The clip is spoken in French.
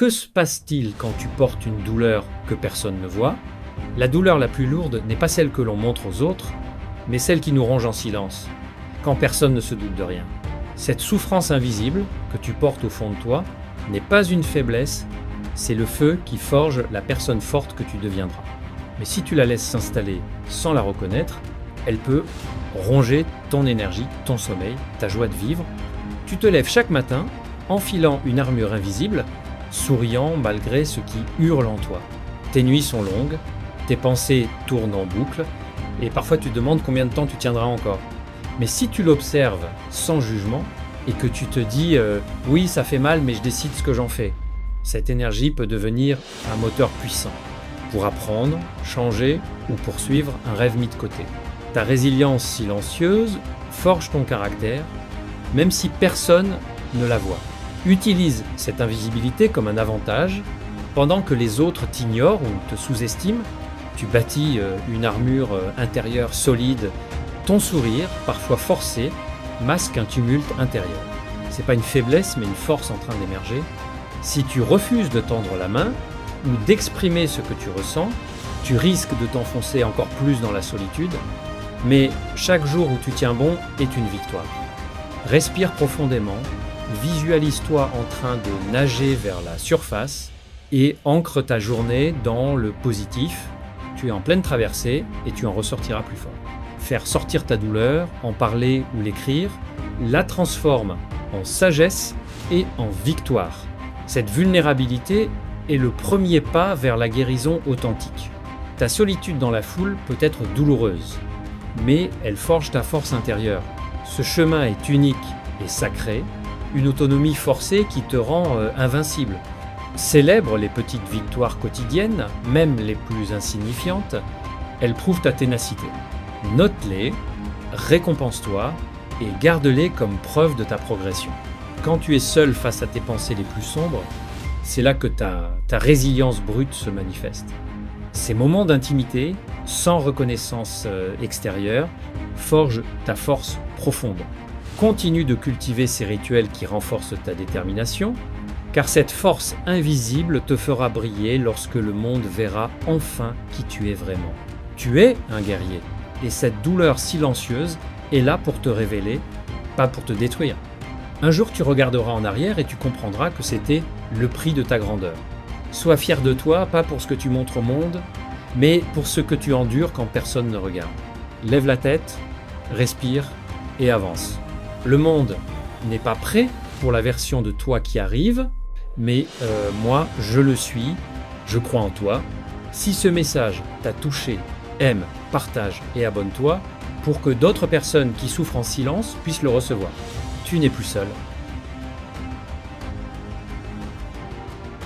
Que se passe-t-il quand tu portes une douleur que personne ne voit? La douleur la plus lourde n'est pas celle que l'on montre aux autres, mais celle qui nous ronge en silence, quand personne ne se doute de rien. Cette souffrance invisible que tu portes au fond de toi n'est pas une faiblesse, c'est le feu qui forge la personne forte que tu deviendras. Mais si tu la laisses s'installer sans la reconnaître, elle peut ronger ton énergie, ton sommeil, ta joie de vivre. Tu te lèves chaque matin, enfilant une armure invisible, souriant malgré ce qui hurle en toi. Tes nuits sont longues, tes pensées tournent en boucle, et parfois tu te demandes combien de temps tu tiendras encore. Mais si tu l'observes sans jugement, et que tu te dis « oui, ça fait mal, mais je décide ce que j'en fais », cette énergie peut devenir un moteur puissant pour apprendre, changer ou poursuivre un rêve mis de côté. Ta résilience silencieuse forge ton caractère, même si personne ne la voit. Utilise cette invisibilité comme un avantage. Pendant que les autres t'ignorent ou te sous-estiment, tu bâtis une armure intérieure solide. Ton sourire, parfois forcé, masque un tumulte intérieur. C'est pas une faiblesse, mais une force en train d'émerger. Si tu refuses de tendre la main ou d'exprimer ce que tu ressens, tu risques de t'enfoncer encore plus dans la solitude. Mais chaque jour où tu tiens bon est une victoire. Respire profondément, visualise-toi en train de nager vers la surface et ancre ta journée dans le positif. Tu es en pleine traversée et tu en ressortiras plus fort. Faire sortir ta douleur, en parler ou l'écrire, la transforme en sagesse et en victoire. Cette vulnérabilité est le premier pas vers la guérison authentique. Ta solitude dans la foule peut être douloureuse, mais elle forge ta force intérieure. Ce chemin est unique et sacré, une autonomie forcée qui te rend invincible. Célèbre les petites victoires quotidiennes, même les plus insignifiantes, elles prouvent ta ténacité. Note-les, récompense-toi et garde-les comme preuve de ta progression. Quand tu es seul face à tes pensées les plus sombres, c'est là que ta résilience brute se manifeste. Ces moments d'intimité, sans reconnaissance extérieure, forgent ta force profonde. Continue de cultiver ces rituels qui renforcent ta détermination, car cette force invisible te fera briller lorsque le monde verra enfin qui tu es vraiment. Tu es un guerrier. Et cette douleur silencieuse est là pour te révéler, pas pour te détruire. Un jour, tu regarderas en arrière et tu comprendras que c'était le prix de ta grandeur. Sois fier de toi, pas pour ce que tu montres au monde, mais pour ce que tu endures quand personne ne regarde. Lève la tête, respire et avance. Le monde n'est pas prêt pour la version de toi qui arrive, mais moi, je le suis, je crois en toi. Si ce message t'a touché, aime, partage et abonne-toi pour que d'autres personnes qui souffrent en silence puissent le recevoir. Tu n'es plus seul.